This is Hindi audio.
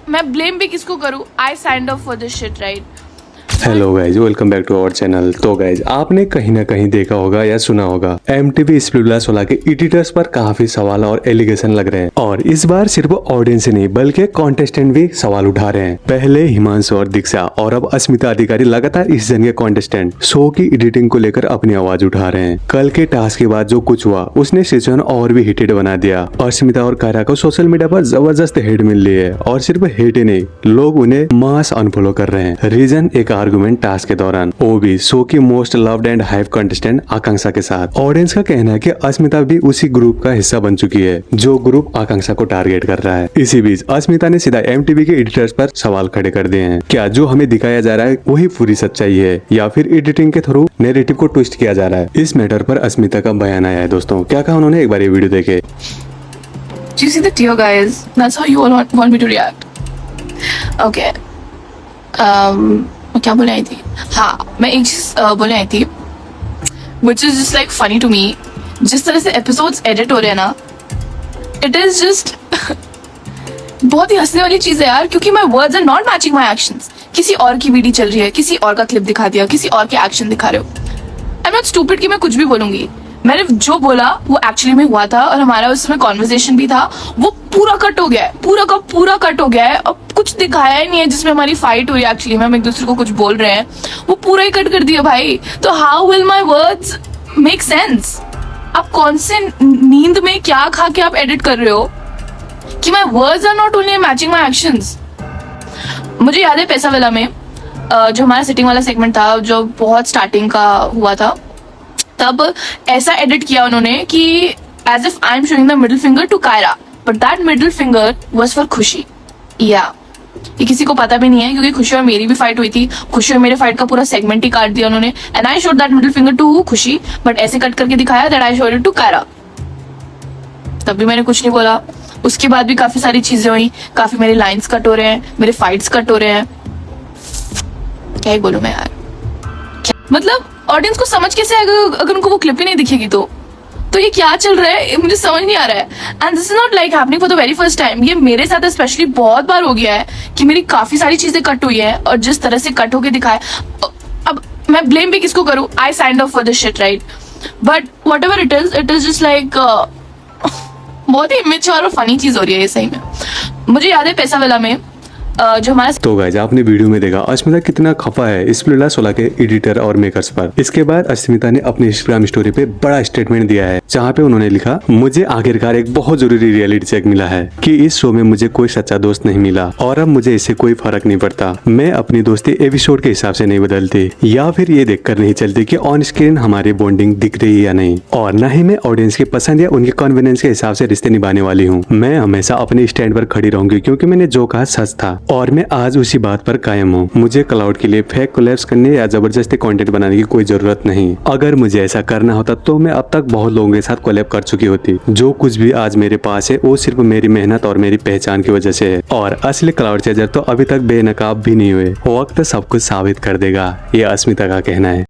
मैं ब्लेम भी किसको करूँ? I signed up for this shit, right? Hello guys, welcome back to our channel. तो गाइज, आपने कहीं ना कहीं देखा होगा या सुना होगा MTV स्प्लिट 16 के एडिटर्स पर काफी सवाल और एलिगेशन लग रहे हैं, और इस बार सिर्फ ऑडियंस ही नहीं बल्कि कॉन्टेस्टेंट भी सवाल उठा रहे हैं। पहले हिमांशु और दीक्षा और अब अस्मिता अधिकारी लगातार इस जन के कॉन्टेस्टेंट शो की एडिटिंग को लेकर अपनी आवाज उठा रहे हैं। कल के टास्क के बाद जो कुछ हुआ उसने सिचुएशन और भी हिटेड बना दिया। अस्मिता और कायरा को सोशल मीडिया पर जबरदस्त हेट मिल रही है, और सिर्फ हेट ही नहीं, लोग उन्हें मास अनफॉलो कर रहे हैं। रीजन एक आर्गुमेंट टास्क के दौरान, वो भी शो की most loved and hype contestant Akanksha के साथ। ऑडियंस का कहना है कि अस्मिता भी उसी ग्रुप का हिस्सा बन चुकी है जो ग्रुप आकांक्षा को टारगेट कर रहा है। इसी बीच अस्मिता ने सीधा MTV के एडिटर्स पर सवाल खड़े कर दिए हैं। क्या जो हमें दिखाया जा रहा है वही पूरी सच्चाई है, या फिर एडिटिंग के थ्रू नैरेटिव को ट्विस्ट किया जा रहा है? इस मैटर पर अस्मिता का बयान आया है। दोस्तों, क्या कहा उन्होंने, एक बार ये वीडियो देखे। Do you see the tear, guys? That's how you all want me to react. Okay. मैं क्या बोले आई थी? हाँ, मैं एक चीज बोले आई थी, which is just like funny to me. जिस तरह से एपिसोड्स एडिट हो रहे हैं ना, it is just बहुत ही हंसने वाली चीज है यार, क्योंकि my words are not matching my actions. किसी और की वीडियो चल रही है, किसी और का क्लिप दिखा दिया, किसी और के एक्शन दिखा रहे हो। I'm not stupid कि मैं कुछ भी बोलूंगी। मैंने जो बोला वो एक्चुअली में हुआ था, और हमारा उसमें कॉन्वर्सेशन भी था। वो पूरा कट हो गया है, पूरा का पूरा कट हो गया है। अब कुछ दिखाया ही नहीं है जिसमें हमारी फाइट हुई। एक्चुअली में हम एक दूसरे को कुछ बोल रहे हैं, वो पूरा ही कट कर दिया भाई। तो how will my words make sense? आप कौन से नींद में क्या खा के आप एडिट कर रहे हो कि my words are not only matching my actions? मुझे याद है पैसा वाला में जो हमारा सिटिंग वाला सेगमेंट था, जो बहुत स्टार्टिंग का हुआ था, तब ऐसा एडिट किया उन्होंने कि as if I am showing the middle finger to Kaira, but that middle finger was for Khushi. या ये किसी को पता भी नहीं है, क्योंकि खुशी और मेरी भी फाइट हुई थी। खुशी और मेरे फाइट का पूरा सेगमेंट ही काट दिया उन्होंने, and I showed that middle finger to Khushi, but ऐसे कट करके दिखाया that I showed it to Kaira. तब भी मैंने कुछ नहीं बोला। उसके बाद भी काफी सारी चीजें हुई, काफी मेरे लाइंस कट हो रहे हैं, मेरे फाइट्स कट हो रहे हैं। क्या ही बोलूं मैं यार, मतलब ऑडियंस को समझ कैसे आएगा अगर उनको वो क्लिप ही नहीं दिखेगी? तो ये क्या चल रहा है, मुझे समझ नहीं आ रहा है। And this is not like happening for the very first time. ये मेरे साथ स्पेशली बहुत बार हो गया है कि मेरी काफी सारी चीजें कट हुई है, और जिस तरह से कट होके दिखाए, अब मैं ब्लेम भी किसको करूं? आई signed up for this shit, right? But what ever it is just like बहुत ही इमेच्योर और फनी चीज हो रही है ये सही में। मुझे याद है पैसा वाला में जो हमारा। तो गाइज, आपने वीडियो में देखा अस्मिता कितना खफा है स्प्लिट 16 के एडिटर और मेकर्स पर। इसके बाद अस्मिता ने अपनी इंस्टाग्राम स्टोरी पे बड़ा स्टेटमेंट दिया है, जहाँ पे उन्होंने लिखा, मुझे आखिरकार एक बहुत जरूरी रियलिटी चेक मिला है कि इस शो में मुझे कोई सच्चा दोस्त नहीं मिला, और अब मुझे इससे कोई फर्क नहीं पड़ता। मैं अपनी दोस्ती एपिसोड के हिसाब से नहीं बदलती, या फिर ये देखकर नहीं चलती कि ऑन स्क्रीन हमारी बॉन्डिंग दिख रही है या नहीं, और न ही मैं ऑडियंस की पसंद या उनके कॉन्फिडेंस के हिसाब से रिश्ते निभाने वाली हूँ। मैं हमेशा अपने स्टैंड पर खड़ी रहूंगी, क्योंकि मैंने जो कहा सच था, और मैं आज उसी बात पर कायम हूँ। मुझे क्लाउड के लिए फेक कोलैप्स करने या जबरदस्ती कंटेंट बनाने की कोई जरूरत नहीं। अगर मुझे ऐसा करना होता तो मैं अब तक बहुत लोगों के साथ कोलैब कर चुकी होती। जो कुछ भी आज मेरे पास है वो सिर्फ मेरी मेहनत और मेरी पहचान की वजह से है, और असली क्लाउड चेजर तो अभी तक बेनकाब भी नहीं हुए। वक्त सब कुछ साबित कर देगा, ये अस्मिता का कहना है।